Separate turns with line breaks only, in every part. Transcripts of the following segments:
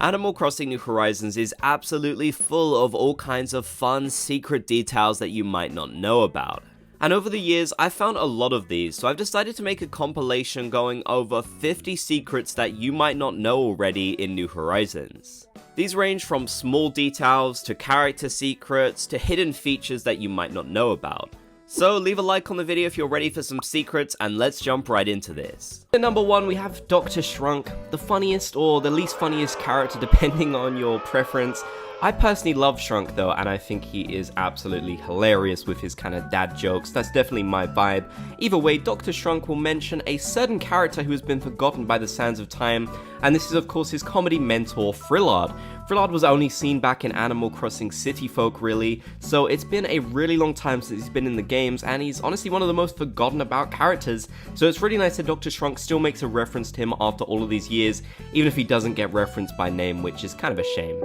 Animal Crossing New Horizons is absolutely full of all kinds of fun, secret details that you might not know about. And over the years, I've found a lot of these, so I've decided to make a compilation going over 50 secrets that you might not know already in New Horizons. These range from small details, to character secrets, to hidden features that you might not know about. So leave a like on the video if you're ready for some secrets, and let's jump right into this. At number 1, we have Dr. Shrunk, the funniest or the least funniest character depending on your preference. I personally love Shrunk though, and I think he is absolutely hilarious with his kind of dad jokes. That's definitely my vibe. Either way, Dr. Shrunk will mention a certain character who has been forgotten by the sands of time, and this is of course his comedy mentor, Frillard. Frillard was only seen back in Animal Crossing City Folk really, so it's been a really long time since he's been in the games, and he's honestly one of the most forgotten about characters, so it's really nice that Dr. Shrunk still makes a reference to him after all of these years, even if he doesn't get referenced by name, which is kind of a shame.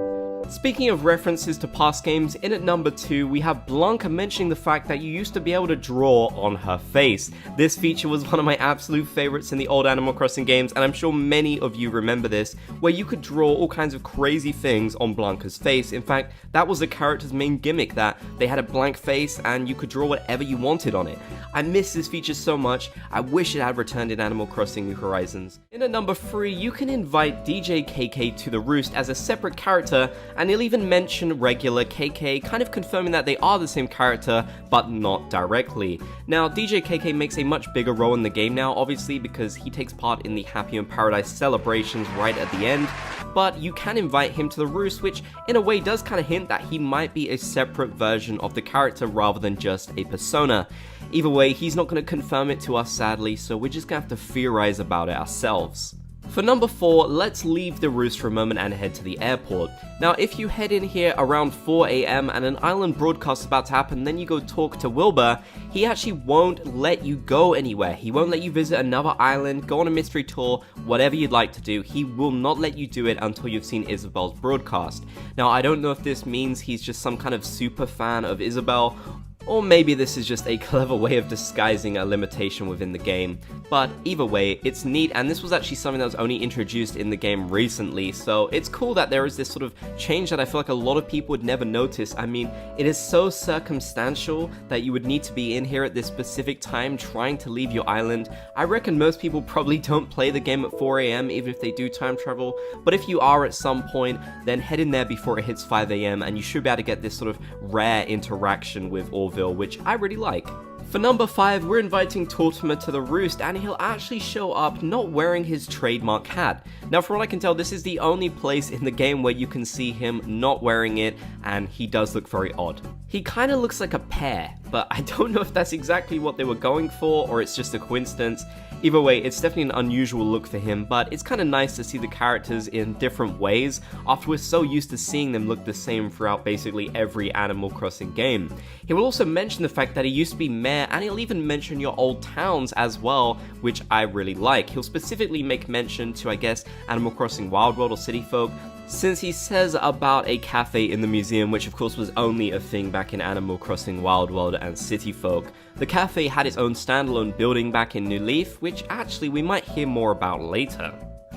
Speaking of references to past games, in at number 2, we have Blanca mentioning the fact that you used to be able to draw on her face. This feature was one of my absolute favorites in the old Animal Crossing games, and I'm sure many of you remember this, where you could draw all kinds of crazy things on Blanca's face. In fact, that was the character's main gimmick, that they had a blank face and you could draw whatever you wanted on it. I miss this feature so much, I wish it had returned in Animal Crossing New Horizons. In at number 3, you can invite DJ KK to the Roost as a separate character, and he'll even mention regular KK, kind of confirming that they are the same character, but not directly. Now, DJ KK makes a much bigger role in the game now, obviously, because he takes part in the Happy in Paradise celebrations right at the end, but you can invite him to the Roost, which in a way does kind of hint that he might be a separate version of the character rather than just a persona. Either way, he's not going to confirm it to us sadly, so we're just going to have to theorize about it ourselves. For number 4, let's leave the Roost for a moment and head to the airport. Now, if you head in here around 4 AM and an island broadcast is about to happen, then you go talk to Wilbur, he actually won't let you go anywhere. He won't let you visit another island, go on a mystery tour, whatever you'd like to do. He will not let you do it until you've seen Isabel's broadcast. Now, I don't know if this means he's just some kind of super fan of Isabel, or maybe this is just a clever way of disguising a limitation within the game, but either way, it's neat, and this was actually something that was only introduced in the game recently, so it's cool that there is this sort of change that I feel like a lot of people would never notice. I mean, it is so circumstantial that you would need to be in here at this specific time trying to leave your island. I reckon most people probably don't play the game at 4 AM even if they do time travel, but if you are at some point, then head in there before it hits 5 AM and you should be able to get this sort of rare interaction with Orville, which I really like. For number 5, we're inviting Tortimer to the Roost, and he'll actually show up not wearing his trademark hat. Now, from what I can tell, this is the only place in the game where you can see him not wearing it, and he does look very odd. He kind of looks like a pear, but I don't know if that's exactly what they were going for, or it's just a coincidence. Either way, it's definitely an unusual look for him, but it's kind of nice to see the characters in different ways, after we're so used to seeing them look the same throughout basically every Animal Crossing game. He will also mention the fact that he used to be mayor, and he'll even mention your old towns as well, which I really like. He'll specifically make mention to, I guess, Animal Crossing Wild World or City Folk, since he says about a cafe in the museum, which of course was only a thing back in Animal Crossing Wild World and City Folk. The cafe had its own standalone building back in New Leaf, which actually we might hear more about later.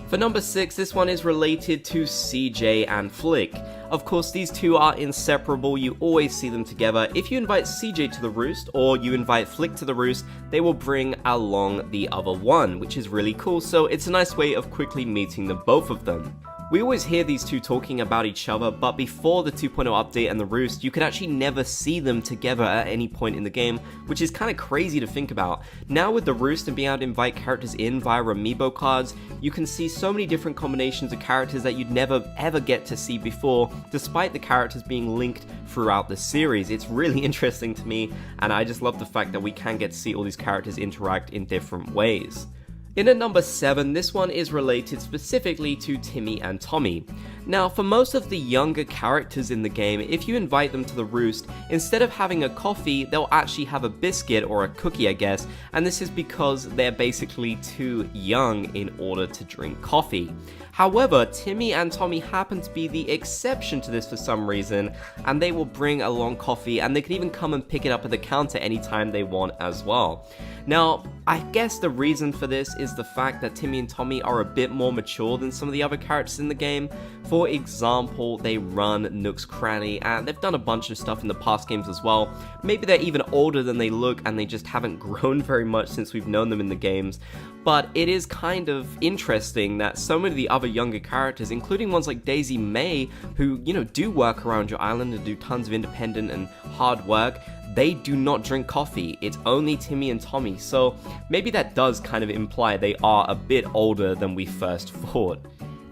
For number 6, this one is related to CJ and Flick. Of course, these two are inseparable, you always see them together. If you invite CJ to the Roost, or you invite Flick to the Roost, they will bring along the other one, which is really cool, so it's a nice way of quickly meeting the both of them. We always hear these two talking about each other, but before the 2.0 update and the Roost, you could actually never see them together at any point in the game, which is kind of crazy to think about. Now with the Roost and being able to invite characters in via amiibo cards, you can see so many different combinations of characters that you'd never ever get to see before, despite the characters being linked throughout the series. It's really interesting to me, and I just love the fact that we can get to see all these characters interact in different ways. In at number 7, this one is related specifically to Timmy and Tommy. Now, for most of the younger characters in the game, if you invite them to the Roost, instead of having a coffee, they'll actually have a biscuit or a cookie, I guess, and this is because they're basically too young in order to drink coffee. However, Timmy and Tommy happen to be the exception to this for some reason, and they will bring along coffee, and they can even come and pick it up at the counter anytime they want as well. Now, I guess the reason for this is the fact that Timmy and Tommy are a bit more mature than some of the other characters in the game. For example, they run Nook's Cranny, and they've done a bunch of stuff in the past games as well. Maybe they're even older than they look, and they just haven't grown very much since we've known them in the games. But it is kind of interesting that so many of the other younger characters, including ones like Daisy May, who, do work around your island and do tons of independent and hard work, they do not drink coffee. It's only Timmy and Tommy, so maybe that does kind of imply they are a bit older than we first thought.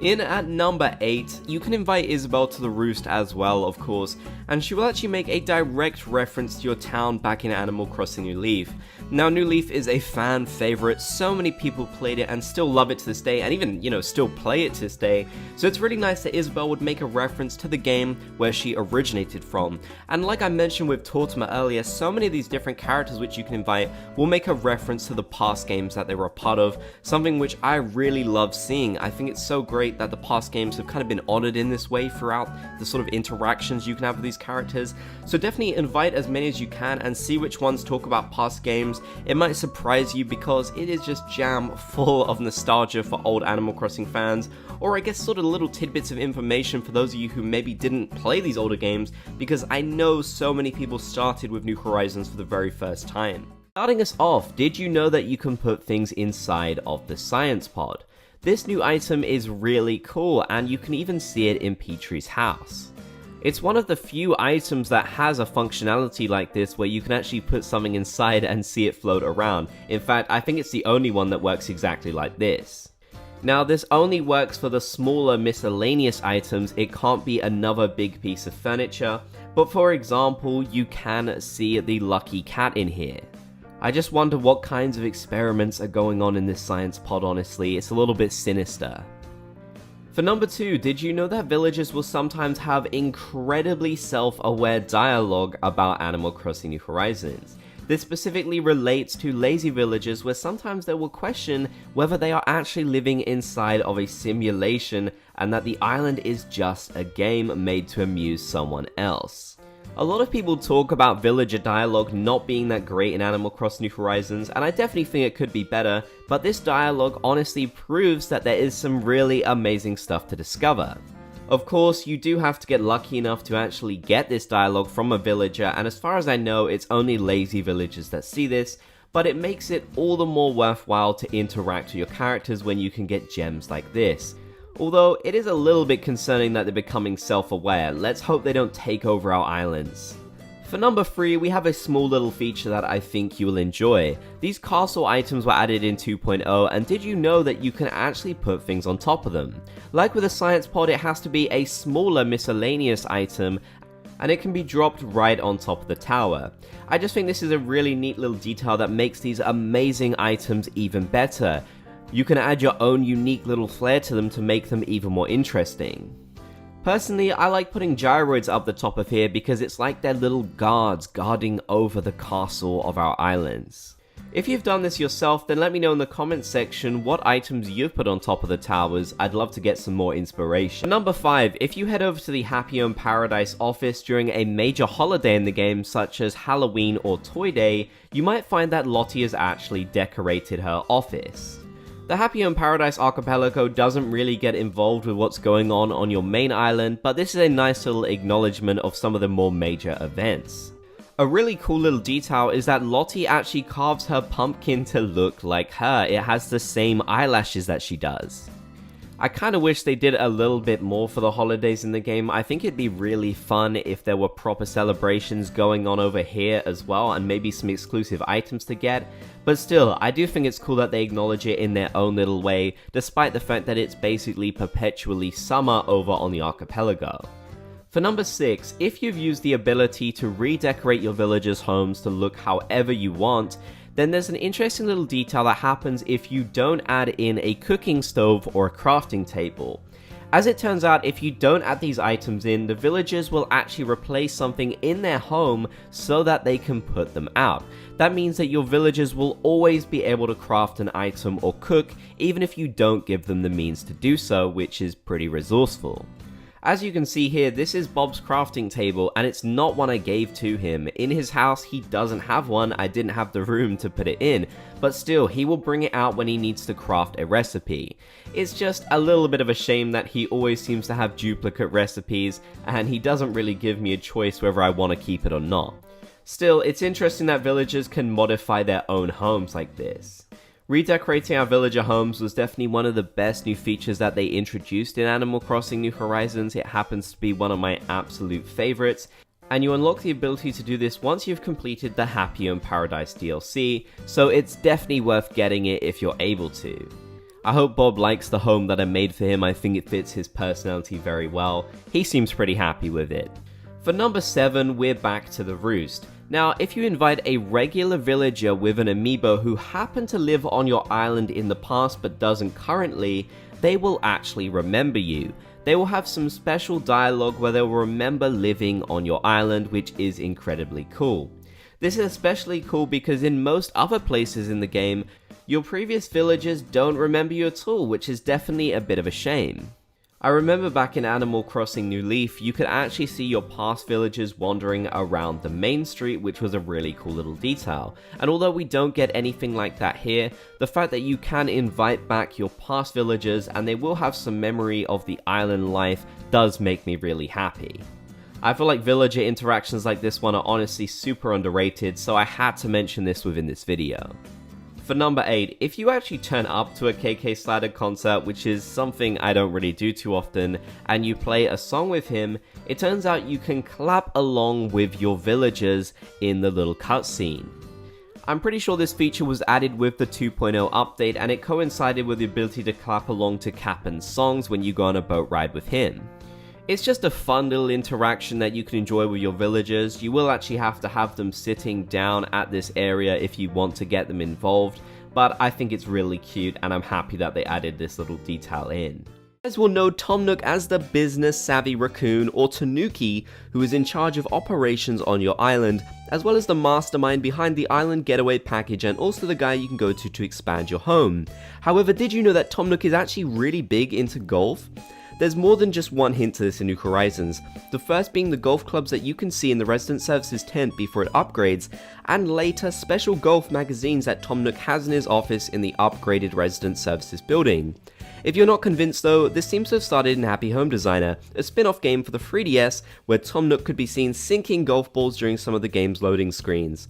In at number 8, you can invite Isabelle to the roost as well, of course, and she will actually make a direct reference to your town back in Animal Crossing New Leaf. Now, New Leaf is a fan favorite, so many people played it and still love it to this day, and even, still play it to this day, so it's really nice that Isabelle would make a reference to the game where she originated from. And like I mentioned with Tortima earlier, so many of these different characters which you can invite will make a reference to the past games that they were a part of, something which I really love seeing. I think it's so great that the past games have kind of been honored in this way throughout the sort of interactions you can have with these characters, so definitely invite as many as you can and see which ones talk about past games. It might surprise you because it is just jam full of nostalgia for old Animal Crossing fans, or I guess sort of little tidbits of information for those of you who maybe didn't play these older games, because I know so many people started with New Horizons for the very first time. Starting us off, did you know that you can put things inside of the Science Pod? This new item is really cool, and you can even see it in Petrie's house. It's one of the few items that has a functionality like this where you can actually put something inside and see it float around. In fact, I think it's the only one that works exactly like this. Now, this only works for the smaller miscellaneous items. It can't be another big piece of furniture, but for example, you can see the lucky cat in here. I just wonder what kinds of experiments are going on in this science pod, honestly. It's a little bit sinister. For number 2, did you know that villagers will sometimes have incredibly self-aware dialogue about Animal Crossing New Horizons? This specifically relates to lazy villagers, where sometimes they will question whether they are actually living inside of a simulation and that the island is just a game made to amuse someone else. A lot of people talk about villager dialogue not being that great in Animal Crossing New Horizons, and I definitely think it could be better, but this dialogue honestly proves that there is some really amazing stuff to discover. Of course, you do have to get lucky enough to actually get this dialogue from a villager, and as far as I know, it's only lazy villagers that see this, but it makes it all the more worthwhile to interact with your characters when you can get gems like this. Although, it is a little bit concerning that they're becoming self-aware. Let's hope they don't take over our islands. For number 3, we have a small little feature that I think you will enjoy. These castle items were added in 2.0, and did you know that you can actually put things on top of them? Like with a science pod, it has to be a smaller miscellaneous item, and it can be dropped right on top of the tower. I just think this is a really neat little detail that makes these amazing items even better. You can add your own unique little flair to them to make them even more interesting. Personally, I like putting gyroids up the top of here because it's like they're little guards guarding over the castle of our islands. If you've done this yourself, then let me know in the comments section what items you've put on top of the towers. I'd love to get some more inspiration. Number 5, if you head over to the Happy Home Paradise office during a major holiday in the game such as Halloween or Toy Day, you might find that Lottie has actually decorated her office. The Happy Home Paradise archipelago doesn't really get involved with what's going on your main island, but this is a nice little acknowledgement of some of the more major events. A really cool little detail is that Lottie actually carves her pumpkin to look like her. It has the same eyelashes that she does. I kinda wish they did a little bit more for the holidays in the game. I think it'd be really fun if there were proper celebrations going on over here as well, and maybe some exclusive items to get. But still, I do think it's cool that they acknowledge it in their own little way, despite the fact that it's basically perpetually summer over on the archipelago. For number 6, if you've used the ability to redecorate your villagers' homes to look however you want, then there's an interesting little detail that happens if you don't add in a cooking stove or a crafting table. As it turns out, if you don't add these items in, the villagers will actually replace something in their home so that they can put them out. That means that your villagers will always be able to craft an item or cook, even if you don't give them the means to do so, which is pretty resourceful. As you can see here, this is Bob's crafting table, and it's not one I gave to him. In his house, he doesn't have one. I didn't have the room to put it in, but still, he will bring it out when he needs to craft a recipe. It's just a little bit of a shame that he always seems to have duplicate recipes, and he doesn't really give me a choice whether I want to keep it or not. Still, it's interesting that villagers can modify their own homes like this. Redecorating our villager homes was definitely one of the best new features that they introduced in Animal Crossing New Horizons. It happens to be one of my absolute favorites, and you unlock the ability to do this once you've completed the Happy Home Paradise DLC, so it's definitely worth getting it if you're able to. I hope Bob likes the home that I made for him. I think it fits his personality very well. He seems pretty happy with it. For number 7, we're back to the Roost. Now, if you invite a regular villager with an amiibo who happened to live on your island in the past but doesn't currently, they will actually remember you. They will have some special dialogue where they will remember living on your island, which is incredibly cool. This is especially cool because in most other places in the game, your previous villagers don't remember you at all, which is definitely a bit of a shame. I remember back in Animal Crossing New Leaf, you could actually see your past villagers wandering around the main street, which was a really cool little detail. And although we don't get anything like that here, the fact that you can invite back your past villagers and they will have some memory of the island life does make me really happy. I feel like villager interactions like this one are honestly super underrated, so I had to mention this within this video. For number 8, if you actually turn up to a KK Slider concert, which is something I don't really do too often, and you play a song with him, it turns out you can clap along with your villagers in the little cutscene. I'm pretty sure this feature was added with the 2.0 update, and it coincided with the ability to clap along to Cap'n's songs when you go on a boat ride with him. It's just a fun little interaction that you can enjoy with your villagers. You will actually have to have them sitting down at this area if you want to get them involved, but I think it's really cute and I'm happy that they added this little detail in. You guys will know Tom Nook as the business savvy raccoon, or Tanuki, who is in charge of operations on your island, as well as the mastermind behind the island getaway package and also the guy you can go to expand your home. However, did you know that Tom Nook is actually really big into golf? There's more than just one hint to this in New Horizons, the first being the golf clubs that you can see in the Resident Services tent before it upgrades, and later special golf magazines that Tom Nook has in his office in the upgraded Resident Services building. If you're not convinced though, this seems to have started in Happy Home Designer, a spin-off game for the 3DS where Tom Nook could be seen sinking golf balls during some of the game's loading screens.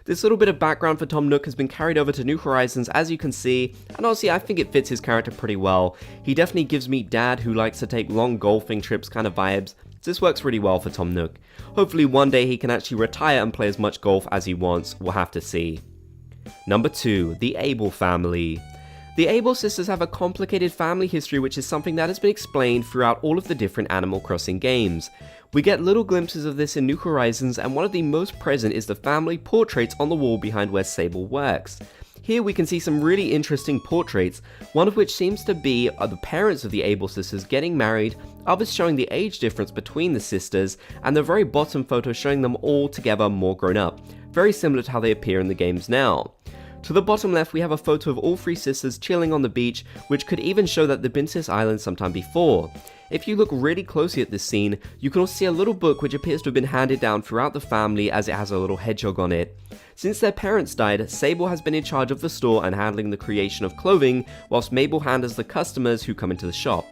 This little bit of background for Tom Nook has been carried over to New Horizons, as you can see, and honestly I think it fits his character pretty well. He definitely gives me dad who likes to take long golfing trips kind of vibes, so this works really well for Tom Nook. Hopefully one day he can actually retire and play as much golf as he wants, we'll have to see. Number 2, the Able family. The Able sisters have a complicated family history, which is something that has been explained throughout all of the different Animal Crossing games. We get little glimpses of this in New Horizons, and one of the most present is the family portraits on the wall behind where Sable works. Here we can see some really interesting portraits, one of which seems to be the parents of the Able sisters getting married, others showing the age difference between the sisters, and the very bottom photo showing them all together more grown up, very similar to how they appear in the games now. To the bottom left we have a photo of all 3 sisters chilling on the beach, which could even show that they've been to this island sometime before. If you look really closely at this scene, you can also see a little book which appears to have been handed down throughout the family, as it has a little hedgehog on it. Since their parents died, Sable has been in charge of the store and handling the creation of clothing, whilst Mabel handles the customers who come into the shop.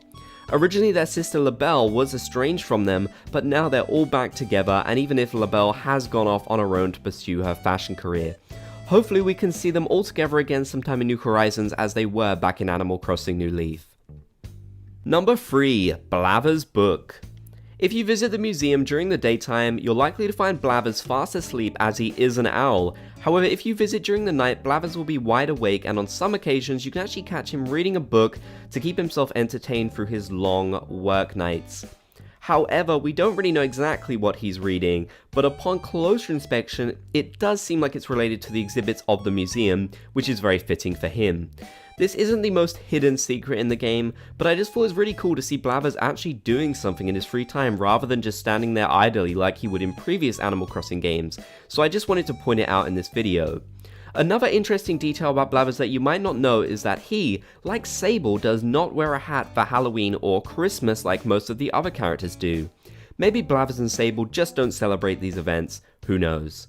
Originally their sister LaBelle was estranged from them, but now they're all back together, and even if LaBelle has gone off on her own to pursue her fashion career. Hopefully we can see them all together again sometime in New Horizons as they were back in Animal Crossing New Leaf. Number 3, Blaver's Book. If you visit the museum during the daytime, you're likely to find Blathers fast asleep as he is an owl. However, if you visit during the night, Blathers will be wide awake, and on some occasions you can actually catch him reading a book to keep himself entertained through his long work nights. However, we don't really know exactly what he's reading, but upon closer inspection, it does seem like it's related to the exhibits of the museum, which is very fitting for him. This isn't the most hidden secret in the game, but I just thought it was really cool to see Blabbers actually doing something in his free time rather than just standing there idly like he would in previous Animal Crossing games, so I just wanted to point it out in this video. Another interesting detail about Blabbers that you might not know is that he, like Sable, does not wear a hat for Halloween or Christmas like most of the other characters do. Maybe Blabbers and Sable just don't celebrate these events, who knows.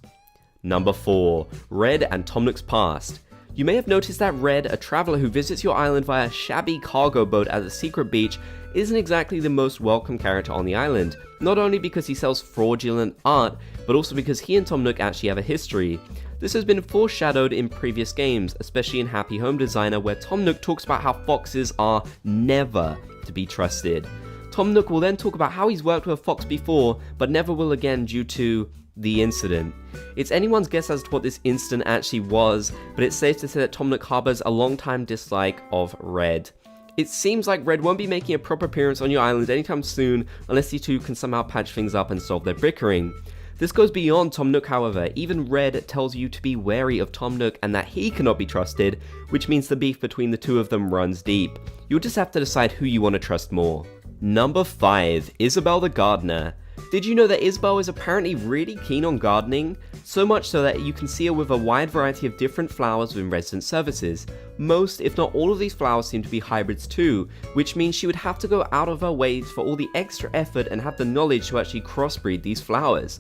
Number 4. Red and Tom Nook's Past. You may have noticed that Red, a traveler who visits your island via a shabby cargo boat at a secret beach, isn't exactly the most welcome character on the island, not only because he sells fraudulent art, but also because he and Tom Nook actually have a history. This has been foreshadowed in previous games, especially in Happy Home Designer, where Tom Nook talks about how foxes are never to be trusted. Tom Nook will then talk about how he's worked with a fox before, but never will again due to the incident. It's anyone's guess as to what this incident actually was, but it's safe to say that Tom Nook harbors a long-time dislike of Red. It seems like Red won't be making a proper appearance on your island anytime soon unless you two can somehow patch things up and solve their bickering. This goes beyond Tom Nook, however. Even Red tells you to be wary of Tom Nook and that he cannot be trusted, which means the beef between the two of them runs deep. You'll just have to decide who you want to trust more. Number 5. Isabelle the Gardener. Did you know that Isabelle is apparently really keen on gardening? So much so that you can see her with a wide variety of different flowers within resident services. Most, if not all of these flowers seem to be hybrids too, which means she would have to go out of her way for all the extra effort and have the knowledge to actually crossbreed these flowers.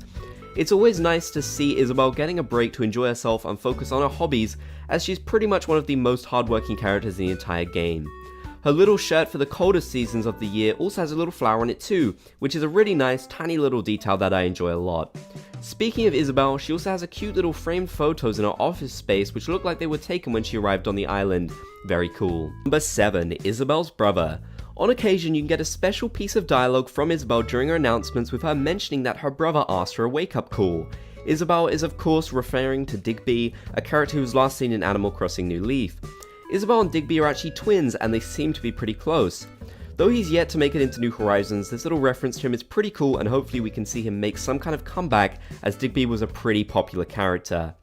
It's always nice to see Isabelle getting a break to enjoy herself and focus on her hobbies, as she's pretty much one of the most hardworking characters in the entire game. Her little shirt for the coldest seasons of the year also has a little flower on it too, which is a really nice tiny little detail that I enjoy a lot. Speaking of Isabelle, she also has a cute little framed photos in her office space which look like they were taken when she arrived on the island. Very cool. Number 7. Isabelle's Brother. On occasion, you can get a special piece of dialogue from Isabelle during her announcements with her mentioning that her brother asked for a wake-up call. Isabelle is of course referring to Digby, a character who was last seen in Animal Crossing New Leaf. Isabelle and Digby are actually twins and they seem to be pretty close. Though he's yet to make it into New Horizons, this little reference to him is pretty cool and hopefully we can see him make some kind of comeback as Digby was a pretty popular character.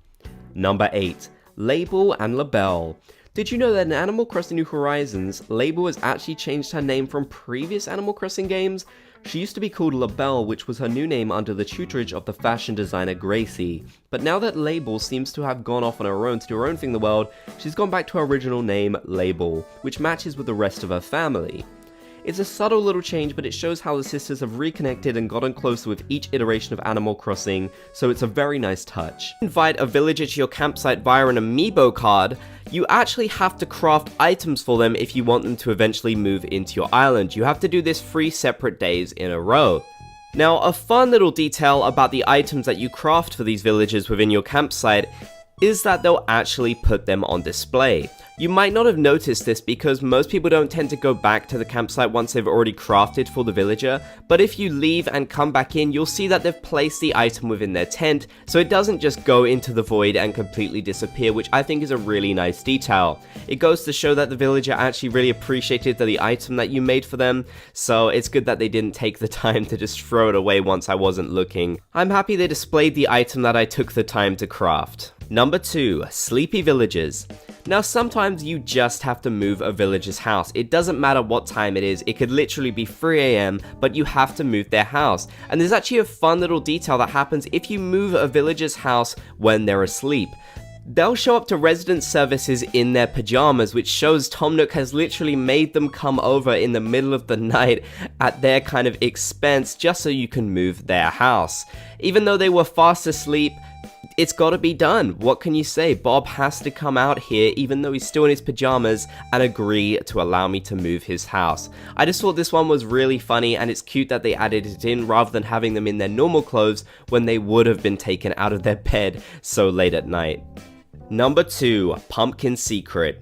Number 8. Label and Labelle. Did you know that in Animal Crossing New Horizons, Label has actually changed her name from previous Animal Crossing games? She used to be called Labelle, which was her new name under the tutorage of the fashion designer Gracie. But now that Label seems to have gone off on her own to do her own thing in the world, she's gone back to her original name, Label, which matches with the rest of her family. It's a subtle little change, but it shows how the sisters have reconnected and gotten closer with each iteration of Animal Crossing, so it's a very nice touch. Invite a villager to your campsite via an amiibo card. You actually have to craft items for them if you want them to eventually move into your island. You have to do this 3 separate days in a row. Now, a fun little detail about the items that you craft for these villagers within your campsite is that they'll actually put them on display. You might not have noticed this because most people don't tend to go back to the campsite once they've already crafted for the villager, but if you leave and come back in, you'll see that they've placed the item within their tent, so it doesn't just go into the void and completely disappear, which I think is a really nice detail. It goes to show that the villager actually really appreciated the item that you made for them, so it's good that they didn't take the time to just throw it away once I wasn't looking. I'm happy they displayed the item that I took the time to craft. Number 2. Sleepy Villagers. Now sometimes you just have to move a villager's house. It doesn't matter what time it is, it could literally be 3 AM, but you have to move their house. And there's actually a fun little detail that happens if you move a villager's house when they're asleep. They'll show up to resident services in their pajamas, which shows Tom Nook has literally made them come over in the middle of the night at their kind of expense just so you can move their house. Even though they were fast asleep, it's gotta be done. What can you say? Bob has to come out here, even though he's still in his pajamas, and agree to allow me to move his house. I just thought this one was really funny, and it's cute that they added it in rather than having them in their normal clothes when they would have been taken out of their bed so late at night. Number 2. Pumpkin Secret.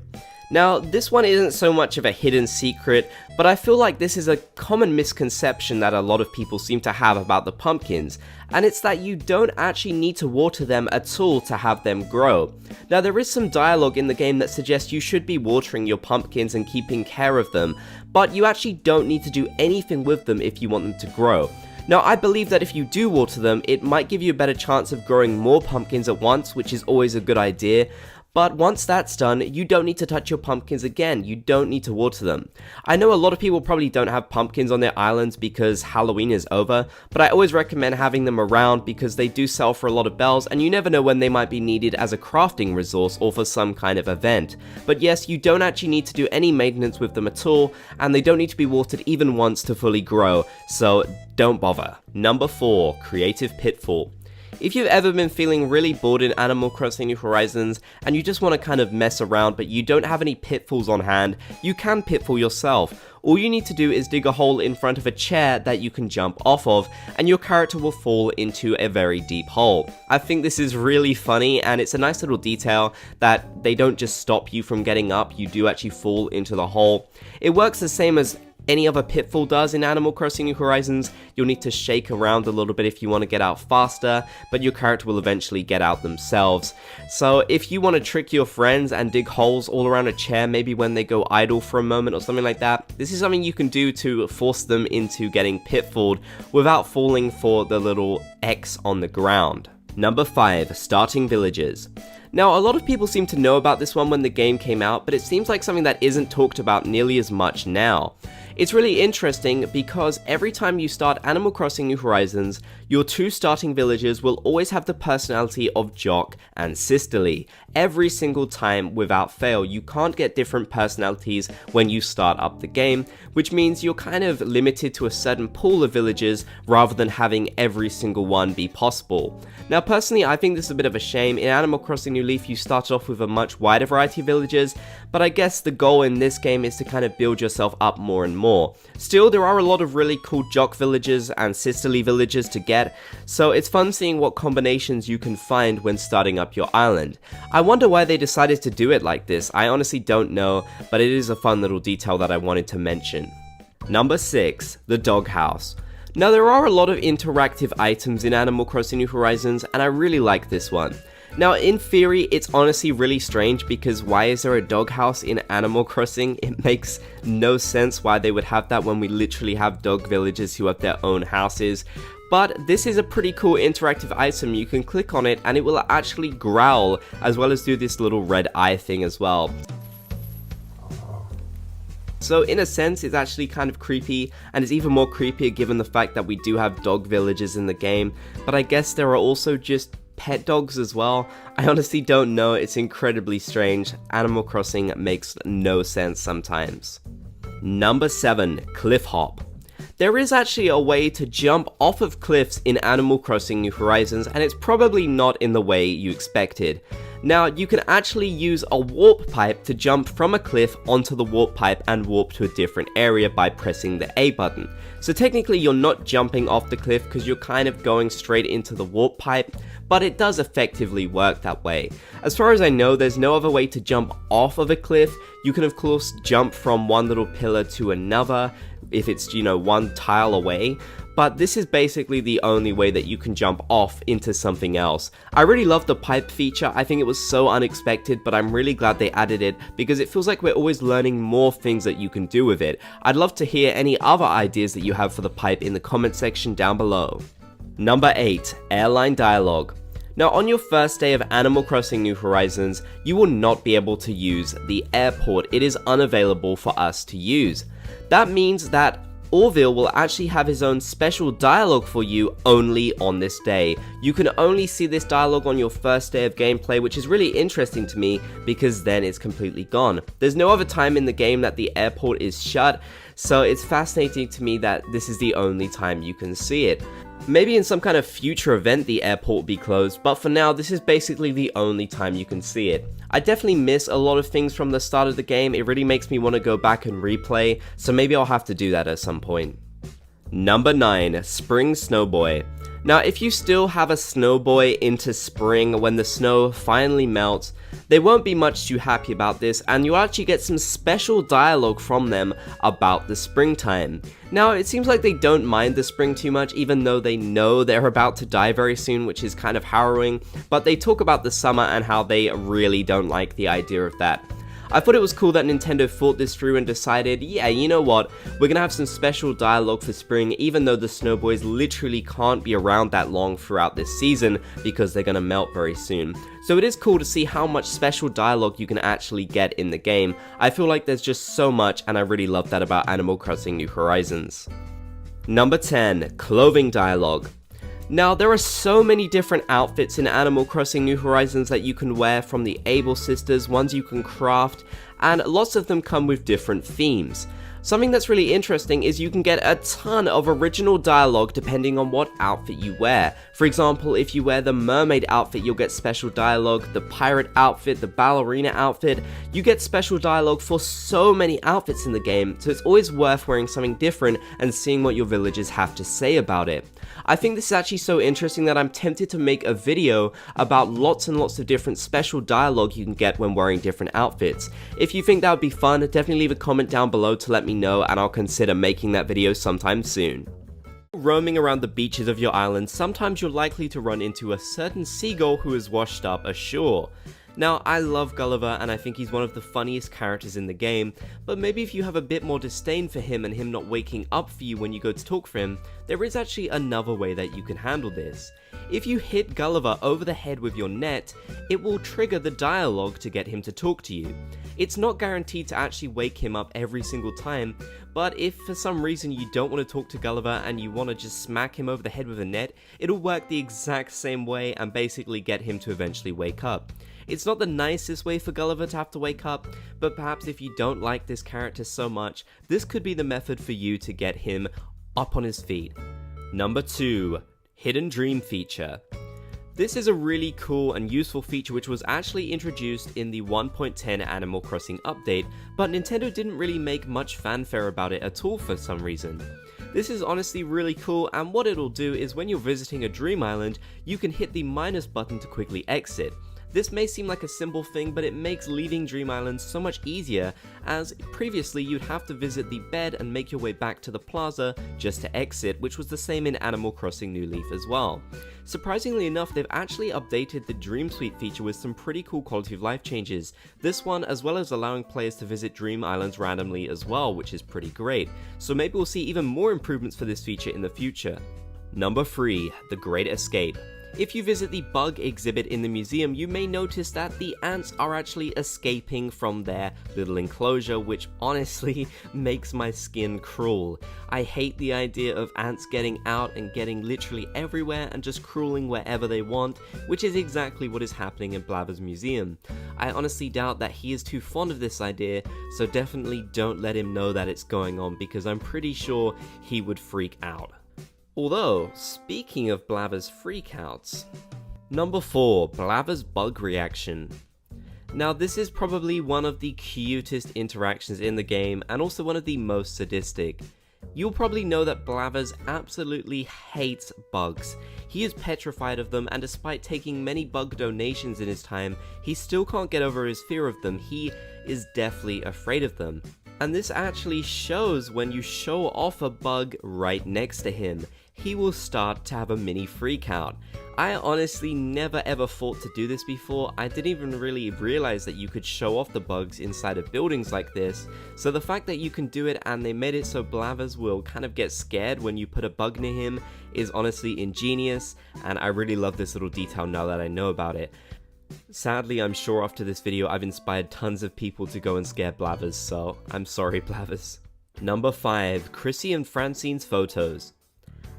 Now, this one isn't so much of a hidden secret, but I feel like this is a common misconception that a lot of people seem to have about the pumpkins, and it's that you don't actually need to water them at all to have them grow. Now, there is some dialogue in the game that suggests you should be watering your pumpkins and keeping care of them, but you actually don't need to do anything with them if you want them to grow. Now, I believe that if you do water them, it might give you a better chance of growing more pumpkins at once, which is always a good idea. But once that's done, you don't need to touch your pumpkins again, you don't need to water them. I know a lot of people probably don't have pumpkins on their islands because Halloween is over, but I always recommend having them around because they do sell for a lot of bells and you never know when they might be needed as a crafting resource or for some kind of event. But yes, you don't actually need to do any maintenance with them at all, and they don't need to be watered even once to fully grow, so don't bother. Number 4, Creative Pitfall. If you've ever been feeling really bored in Animal Crossing New Horizons and you just want to kind of mess around but you don't have any pitfalls on hand, you can pitfall yourself. All you need to do is dig a hole in front of a chair that you can jump off of, and your character will fall into a very deep hole. I think this is really funny, and it's a nice little detail that they don't just stop you from getting up, you do actually fall into the hole. It works the same as any other pitfall does in Animal Crossing New Horizons. You'll need to shake around a little bit if you want to get out faster, but your character will eventually get out themselves. So if you want to trick your friends and dig holes all around a chair, maybe when they go idle for a moment or something like that, this is something you can do to force them into getting pitfalled without falling for the little X on the ground. Number 5, Starting Villages. Now, a lot of people seem to know about this one when the game came out, but it seems like something that isn't talked about nearly as much now. It's really interesting because every time you start Animal Crossing New Horizons, your 2 starting villages will always have the personality of Jock and Sisterly. Every single time without fail. You can't get different personalities when you start up the game, which means you're kind of limited to a certain pool of villages rather than having every single one be possible. Now personally, I think this is a bit of a shame. In Animal Crossing New Leaf, you started off with a much wider variety of villages, but I guess the goal in this game is to kind of build yourself up more and more. Still, there are a lot of really cool Jock villages and Sisterly villages to get, so it's fun seeing what combinations you can find when starting up your island. I wonder why they decided to do it like this. I honestly don't know, but it is a fun little detail that I wanted to mention. Number 6, the Doghouse. Now there are a lot of interactive items in Animal Crossing New Horizons, and I really like this one. Now in theory, it's honestly really strange because why is there a doghouse in Animal Crossing? It makes no sense why they would have that when we literally have dog villages who have their own houses. But this is a pretty cool interactive item. You can click on it and it will actually growl as well as do this little red eye thing as well. So in a sense, it's actually kind of creepy, and it's even more creepier given the fact that we do have dog villages in the game, but I guess there are also just pet dogs as well. I honestly don't know, it's incredibly strange. Animal Crossing makes no sense sometimes. Number 7, Cliff Hop. There is actually a way to jump off of cliffs in Animal Crossing New Horizons, and it's probably not in the way you expected. Now, you can actually use a warp pipe to jump from a cliff onto the warp pipe and warp to a different area by pressing the A button. So technically you're not jumping off the cliff because you're kind of going straight into the warp pipe, but it does effectively work that way. As far as I know, there's no other way to jump off of a cliff. You can of course jump from one little pillar to another if it's, one tile away, but this is basically the only way that you can jump off into something else. I really love the pipe feature. I think it was so unexpected, but I'm really glad they added it because it feels like we're always learning more things that you can do with it. I'd love to hear any other ideas that you have for the pipe in the comment section down below. Number 8, Airline Dialogue. Now on your first day of Animal Crossing New Horizons, you will not be able to use the airport. It is unavailable for us to use. That means that Orville will actually have his own special dialogue for you only on this day. You can only see this dialogue on your first day of gameplay, which is really interesting to me because then it's completely gone. There's no other time in the game that the airport is shut, so it's fascinating to me that this is the only time you can see it. Maybe in some kind of future event the airport will be closed, but for now this is basically the only time you can see it. I definitely miss a lot of things from the start of the game. It really makes me want to go back and replay, so maybe I'll have to do that at some point. Number 9, Spring Snowboy. Now if you still have a Snowboy into spring when the snow finally melts, they won't be much too happy about this, and you'll actually get some special dialogue from them about the springtime. Now it seems like they don't mind the spring too much, even though they know they're about to die very soon, which is kind of harrowing, but they talk about the summer and how they really don't like the idea of that. I thought it was cool that Nintendo thought this through and decided, yeah, you know what, we're gonna have some special dialogue for spring, even though the Snow Boys literally can't be around that long throughout this season because they're gonna melt very soon. So it is cool to see how much special dialogue you can actually get in the game. I feel like there's just so much, and I really love that about Animal Crossing New Horizons. Number 10, Clothing Dialogue. Now, there are so many different outfits in Animal Crossing New Horizons that you can wear, from the Able Sisters, ones you can craft, and lots of them come with different themes. Something that's really interesting is you can get a ton of original dialogue depending on what outfit you wear. For example, if you wear the mermaid outfit, you'll get special dialogue. The pirate outfit, the ballerina outfit, you get special dialogue for so many outfits in the game, so it's always worth wearing something different and seeing what your villagers have to say about it. I think this is actually so interesting that I'm tempted to make a video about lots and lots of different special dialogue you can get when wearing different outfits. If you think that would be fun, definitely leave a comment down below to let me know, and I'll consider making that video sometime soon. Roaming around the beaches of your island, sometimes you're likely to run into a certain seagull who is washed up ashore. Now, I love Gulliver and I think he's one of the funniest characters in the game, but maybe if you have a bit more disdain for him and him not waking up for you when you go to talk for him, there is actually another way that you can handle this. If you hit Gulliver over the head with your net, it will trigger the dialogue to get him to talk to you. It's not guaranteed to actually wake him up every single time, but if for some reason you don't want to talk to Gulliver and you want to just smack him over the head with a net, it'll work the exact same way and basically get him to eventually wake up. It's not the nicest way for Gulliver to have to wake up, but perhaps if you don't like this character so much, this could be the method for you to get him up on his feet. Number 2, Hidden Dream feature. This is a really cool and useful feature which was actually introduced in the 1.10 Animal Crossing update, but Nintendo didn't really make much fanfare about it at all for some reason. This is honestly really cool, and what it'll do is when you're visiting a dream island, you can hit the minus button to quickly exit. This may seem like a simple thing, but it makes leaving Dream Island so much easier, as previously you'd have to visit the bed and make your way back to the plaza just to exit, which was the same in Animal Crossing New Leaf as well. Surprisingly enough, they've actually updated the Dream Suite feature with some pretty cool quality of life changes. This one, as well as allowing players to visit Dream Islands randomly as well, which is pretty great. So maybe we'll see even more improvements for this feature in the future. Number 3, The Great Escape. If you visit the bug exhibit in the museum, you may notice that the ants are actually escaping from their little enclosure, which honestly makes my skin crawl. I hate the idea of ants getting out and getting literally everywhere and just crawling wherever they want, which is exactly what is happening in Blaver's museum. I honestly doubt that he is too fond of this idea, so definitely don't let him know that it's going on, because I'm pretty sure he would freak out. Although, speaking of Blaver's freakouts. Number 4, Blaver's bug reaction. Now, this is probably one of the cutest interactions in the game, and also one of the most sadistic. You'll probably know that Blathers absolutely hates bugs. He is petrified of them, and despite taking many bug donations in his time, he still can't get over his fear of them. He is deathly afraid of them. And this actually shows when you show off a bug right next to him. He will start to have a mini freak out. I honestly never ever thought to do this before. I didn't even really realize that you could show off the bugs inside of buildings like this. So the fact that you can do it and they made it so Blathers will kind of get scared when you put a bug near him is honestly ingenious, and I really love this little detail now that I know about it. Sadly, I'm sure after this video I've inspired tons of people to go and scare Blathers, so I'm sorry Blathers. Number 5, Chrissy and Francine's photos.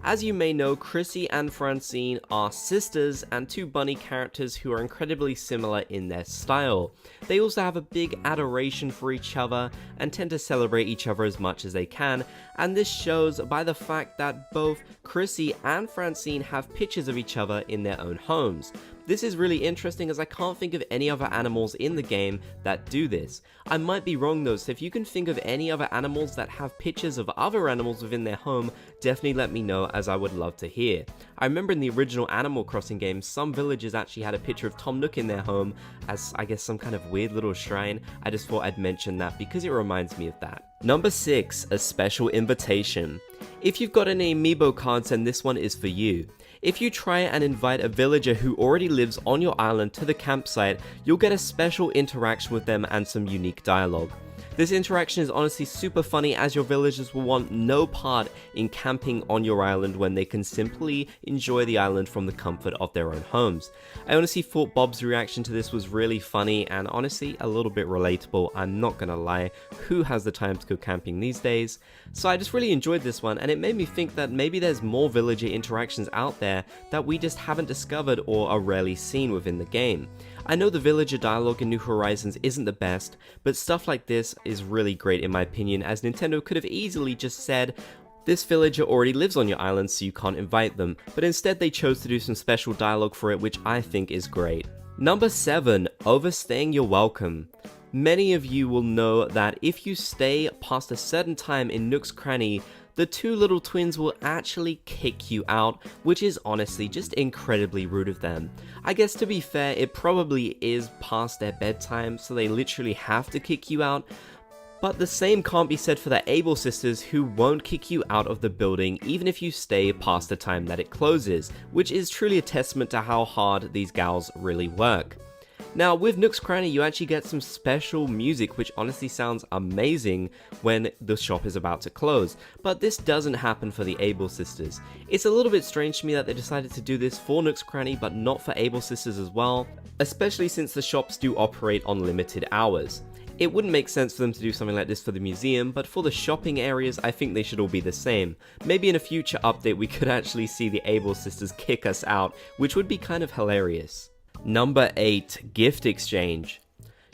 As you may know, Chrissy and Francine are sisters and two bunny characters who are incredibly similar in their style. They also have a big adoration for each other and tend to celebrate each other as much as they can, and this shows by the fact that both Chrissy and Francine have pictures of each other in their own homes. This is really interesting as I can't think of any other animals in the game that do this. I might be wrong though, so if you can think of any other animals that have pictures of other animals within their home, definitely let me know, as I would love to hear. I remember in the original Animal Crossing game, some villagers actually had a picture of Tom Nook in their home as, I guess, some kind of weird little shrine. I just thought I'd mention that because it reminds me of that. Number 6, a special invitation. If you've got any amiibo cards, then this one is for you. If you try and invite a villager who already lives on your island to the campsite, you'll get a special interaction with them and some unique dialogue. This interaction is honestly super funny, as your villagers will want no part in camping on your island when they can simply enjoy the island from the comfort of their own homes. I honestly thought Bob's reaction to this was really funny and honestly a little bit relatable, I'm not gonna lie. Who has the time to go camping these days? So I just really enjoyed this one, and it made me think that maybe there's more villager interactions out there that we just haven't discovered or are rarely seen within the game. I know the villager dialogue in New Horizons isn't the best, but stuff like this is really great in my opinion, as Nintendo could have easily just said, this villager already lives on your island so you can't invite them, but instead they chose to do some special dialogue for it, which I think is great. Number 7, Overstaying Your Welcome. Many of you will know that if you stay past a certain time in Nook's Cranny, the two little twins will actually kick you out, which is honestly just incredibly rude of them. I guess to be fair, it probably is past their bedtime, so they literally have to kick you out, but the same can't be said for the Able sisters, who won't kick you out of the building even if you stay past the time that it closes, which is truly a testament to how hard these gals really work. Now, with Nook's Cranny, you actually get some special music, which honestly sounds amazing when the shop is about to close, but this doesn't happen for the Able Sisters. It's a little bit strange to me that they decided to do this for Nook's Cranny, but not for Able Sisters as well, especially since the shops do operate on limited hours. It wouldn't make sense for them to do something like this for the museum, but for the shopping areas, I think they should all be the same. Maybe in a future update we could actually see the Able Sisters kick us out, which would be kind of hilarious. Number 8, Gift Exchange.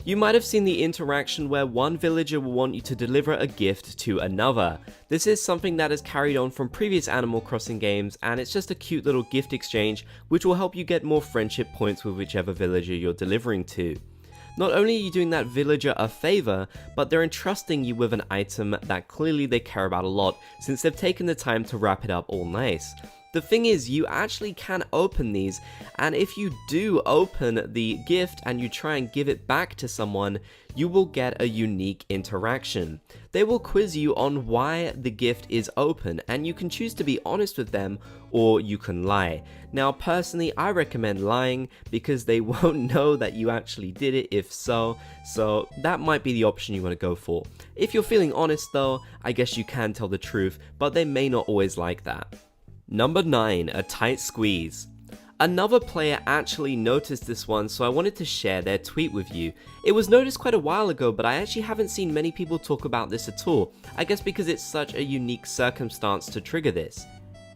You might have seen the interaction where one villager will want you to deliver a gift to another. This is something that is carried on from previous Animal Crossing games, and it's just a cute little gift exchange which will help you get more friendship points with whichever villager you're delivering to. Not only are you doing that villager a favor, but they're entrusting you with an item that clearly they care about a lot, since they've taken the time to wrap it up all nice. The thing is, you actually can open these, and if you do open the gift and you try and give it back to someone, you will get a unique interaction. They will quiz you on why the gift is open, and you can choose to be honest with them, or you can lie. Now personally, I recommend lying, because they won't know that you actually did it if so that might be the option you want to go for. If you're feeling honest though, I guess you can tell the truth, but they may not always like that. Number 9, a tight squeeze. Another player actually noticed this one, so I wanted to share their tweet with you. It was noticed quite a while ago, but I actually haven't seen many people talk about this at all. I guess because it's such a unique circumstance to trigger this.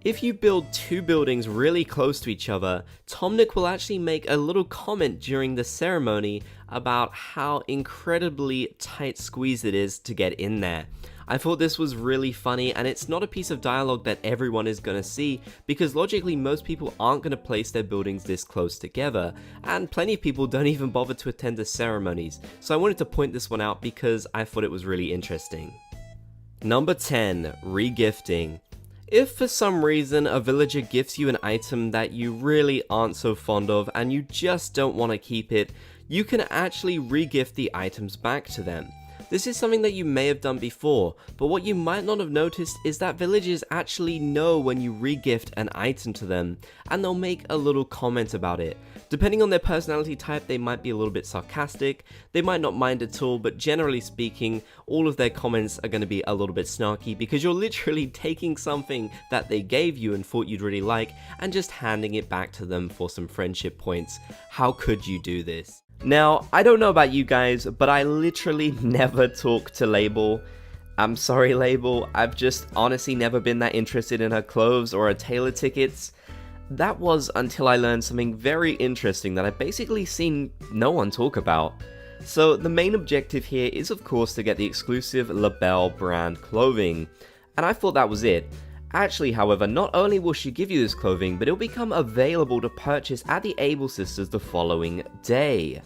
If you build two buildings really close to each other, Tom Nook will actually make a little comment during the ceremony about how incredibly tight squeezed it is to get in there. I thought this was really funny, and it's not a piece of dialogue that everyone is going to see, because logically most people aren't going to place their buildings this close together, and plenty of people don't even bother to attend the ceremonies, so I wanted to point this one out because I thought it was really interesting. Number 10, regifting. If for some reason a villager gifts you an item that you really aren't so fond of and you just don't want to keep it, you can actually regift the items back to them. This is something that you may have done before, but what you might not have noticed is that villagers actually know when you regift an item to them, and they'll make a little comment about it. Depending on their personality type, they might be a little bit sarcastic, they might not mind at all, but generally speaking, all of their comments are going to be a little bit snarky, because you're literally taking something that they gave you and thought you'd really like, and just handing it back to them for some friendship points. How could you do this? Now, I don't know about you guys, but I literally never talk to Label. I'm sorry, Label, I've just honestly never been that interested in her clothes or her tailor tickets. That was until I learned something very interesting that I've basically seen no one talk about. So the main objective here is of course to get the exclusive Label brand clothing, and I thought that was it. Actually, however, not only will she give you this clothing, but it'll become available to purchase at the Able Sisters the following day.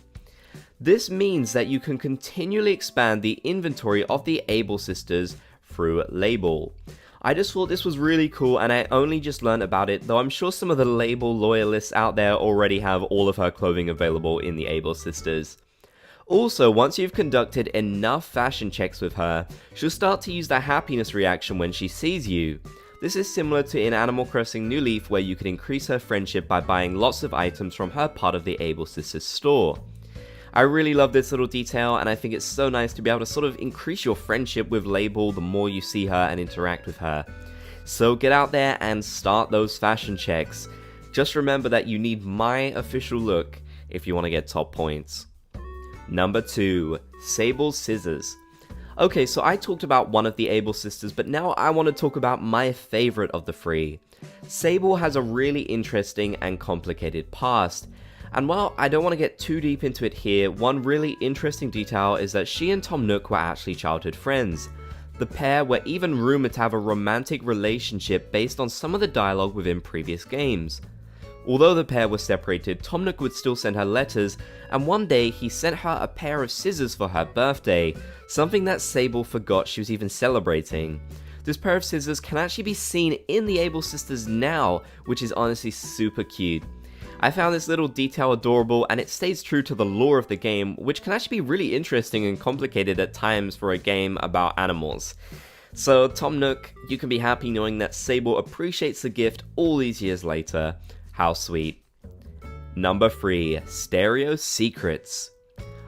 This means that you can continually expand the inventory of the Able Sisters through Label. I just thought this was really cool, and I only just learned about it, though I'm sure some of the Label loyalists out there already have all of her clothing available in the Able Sisters. Also, once you've conducted enough fashion checks with her, she'll start to use the happiness reaction when she sees you. This is similar to in Animal Crossing New Leaf, where you can increase her friendship by buying lots of items from her part of the Able Sisters store. I really love this little detail, and I think it's so nice to be able to sort of increase your friendship with Label the more you see her and interact with her. So get out there and start those fashion checks. Just remember that you need my official look if you want to get top points. Number 2, Sable Scissors. Okay, so I talked about one of the Able Sisters, but now I want to talk about my favorite of the 3. Sable has a really interesting and complicated past, and while I don't want to get too deep into it here, one really interesting detail is that she and Tom Nook were actually childhood friends. The pair were even rumored to have a romantic relationship based on some of the dialogue within previous games. Although the pair were separated, Tom Nook would still send her letters, and one day he sent her a pair of scissors for her birthday, something that Sable forgot she was even celebrating. This pair of scissors can actually be seen in the Able Sisters now, which is honestly super cute. I found this little detail adorable, and it stays true to the lore of the game, which can actually be really interesting and complicated at times for a game about animals. So Tom Nook, you can be happy knowing that Sable appreciates the gift all these years later. How sweet. Number 3, Stereo Secrets.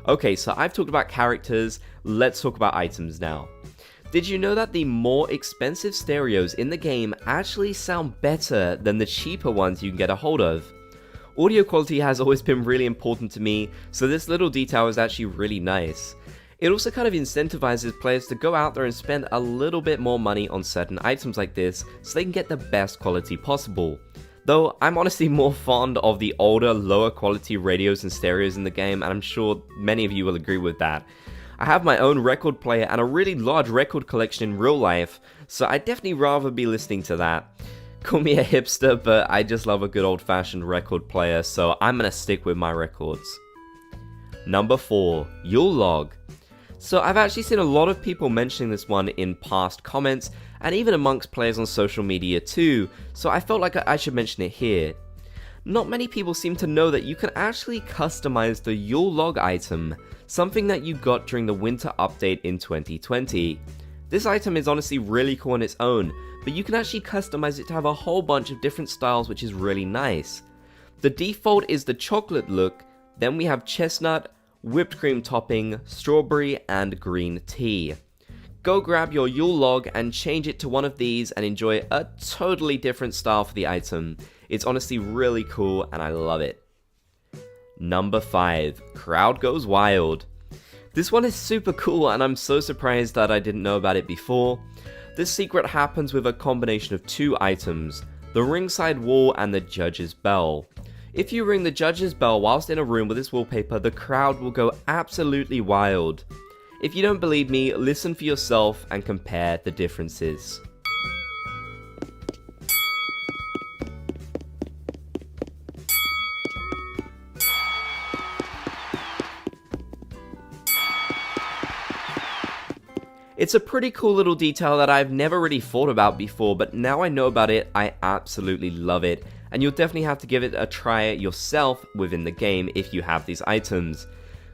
Okay, so I've talked about characters, let's talk about items now. Did you know that the more expensive stereos in the game actually sound better than the cheaper ones you can get a hold of? Audio quality has always been really important to me, so this little detail is actually really nice. It also kind of incentivizes players to go out there and spend a little bit more money on certain items like this so they can get the best quality possible. Though I'm honestly more fond of the older, lower quality radios and stereos in the game, and I'm sure many of you will agree with that. I have my own record player and a really large record collection in real life, so I'd definitely rather be listening to that. Call me a hipster, but I just love a good old-fashioned record player, so I'm gonna stick with my records. Number 4, Yule Log. So I've actually seen a lot of people mentioning this one in past comments, and even amongst players on social media too, so I felt like I should mention it here. Not many people seem to know that you can actually customize the Yule Log item, something that you got during the winter update in 2020. This item is honestly really cool on its own, but you can actually customize it to have a whole bunch of different styles, which is really nice. The default is the chocolate look, then we have chestnut, whipped cream topping, strawberry, and green tea. Go grab your Yule Log and change it to one of these and enjoy a totally different style for the item. It's honestly really cool and I love it. Number 5, Crowd Goes Wild. This one is super cool and I'm so surprised that I didn't know about it before. This secret happens with a combination of 2 items, the ringside wall and the judge's bell. If you ring the judge's bell whilst in a room with this wallpaper, the crowd will go absolutely wild. If you don't believe me, listen for yourself and compare the differences. It's a pretty cool little detail that I've never really thought about before, but now I know about it, I absolutely love it, and you'll definitely have to give it a try yourself within the game if you have these items.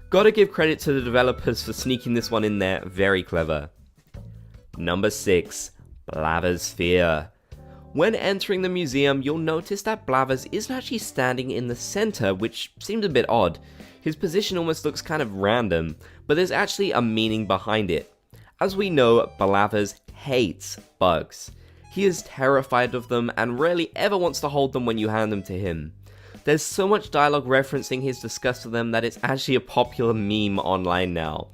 Gotta give credit to the developers for sneaking this one in there, very clever. Number 6, Blav's Fear. When entering the museum, you'll notice that Blathers isn't actually standing in the center, which seems a bit odd. His position almost looks kind of random, but there's actually a meaning behind it. As we know, Blathers hates bugs. He is terrified of them and rarely ever wants to hold them when you hand them to him. There's so much dialogue referencing his disgust for them that it's actually a popular meme online now.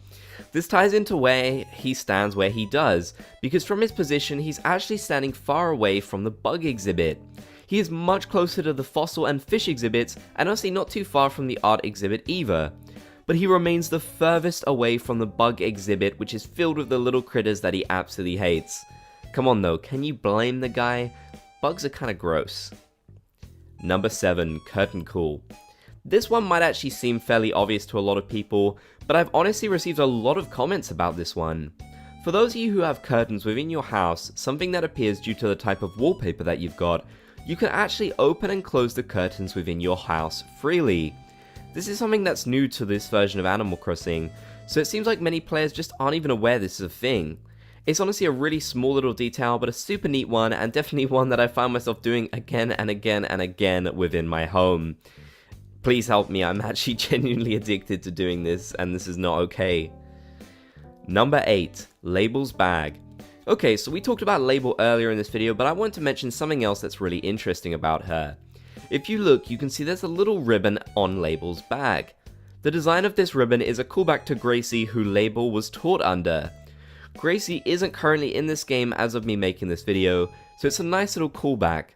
This ties into where he stands where he does, because from his position he's actually standing far away from the bug exhibit. He is much closer to the fossil and fish exhibits, and honestly not too far from the art exhibit either. But he remains the furthest away from the bug exhibit, which is filled with the little critters that he absolutely hates. Come on though, can you blame the guy? Bugs are kinda gross. Number 7, Curtain Call. This one might actually seem fairly obvious to a lot of people, but I've honestly received a lot of comments about this one. For those of you who have curtains within your house, something that appears due to the type of wallpaper that you've got, you can actually open and close the curtains within your house freely. This is something that's new to this version of Animal Crossing, so it seems like many players just aren't even aware this is a thing. It's honestly a really small little detail, but a super neat one, and definitely one that I find myself doing again and again and again within my home. Please help me, I'm actually genuinely addicted to doing this, and this is not okay. Number 8, Label's bag. Okay, so we talked about Label earlier in this video, but I want to mention something else that's really interesting about her. If you look, you can see there's a little ribbon on Label's bag. The design of this ribbon is a callback to Gracie, who Label was taught under. Gracie isn't currently in this game as of me making this video, so it's a nice little callback.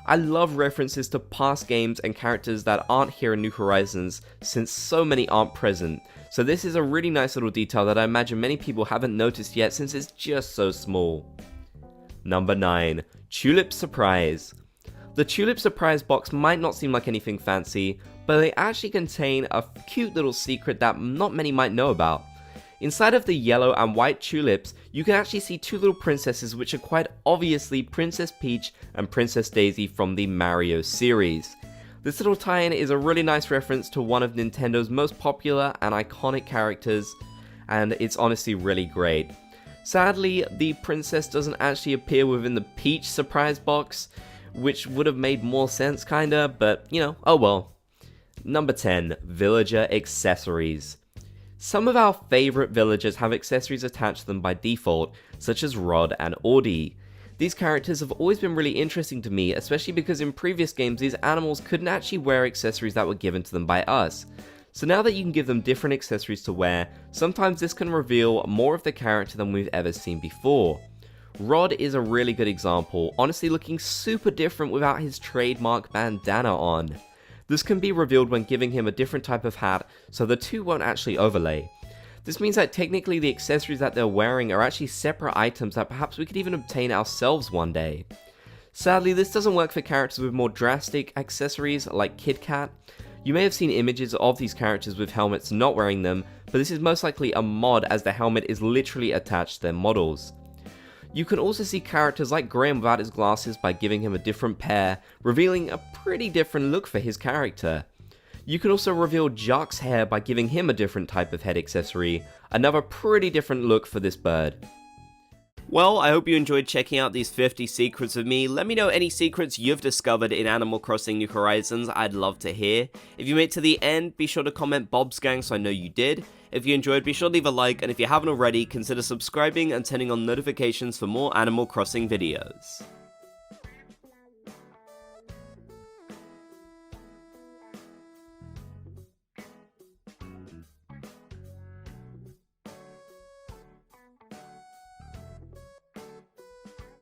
I love references to past games and characters that aren't here in New Horizons, since so many aren't present, so this is a really nice little detail that I imagine many people haven't noticed yet since it's just so small. Number 9, Tulip Surprise. The Tulip Surprise box might not seem like anything fancy, but they actually contain a cute little secret that not many might know about. Inside of the yellow and white tulips, you can actually see two little princesses which are quite obviously Princess Peach and Princess Daisy from the Mario series. This little tie-in is a really nice reference to one of Nintendo's most popular and iconic characters, and it's honestly really great. Sadly, the princess doesn't actually appear within the Peach surprise box, which would have made more sense kinda, but you know, oh well. Number 10, Villager Accessories. Some of our favourite villagers have accessories attached to them by default, such as Rod and Audie. These characters have always been really interesting to me, especially because in previous games these animals couldn't actually wear accessories that were given to them by us. So now that you can give them different accessories to wear, sometimes this can reveal more of the character than we've ever seen before. Rod is a really good example, honestly looking super different without his trademark bandana on. This can be revealed when giving him a different type of hat, so the two won't actually overlay. This means that technically the accessories that they're wearing are actually separate items that perhaps we could even obtain ourselves one day. Sadly, this doesn't work for characters with more drastic accessories like Kit Kat. You may have seen images of these characters with helmets not wearing them, but this is most likely a mod as the helmet is literally attached to their models. You can also see characters like Graham without his glasses by giving him a different pair, revealing a pretty different look for his character. You can also reveal Jock's hair by giving him a different type of head accessory, another pretty different look for this bird. Well, I hope you enjoyed checking out these 50 secrets with me. Let me know any secrets you've discovered in Animal Crossing New Horizons, I'd love to hear. If you made it to the end, be sure to comment Bob's Gang so I know you did. If you enjoyed, be sure to leave a like, and if you haven't already, consider subscribing and turning on notifications for more Animal Crossing videos.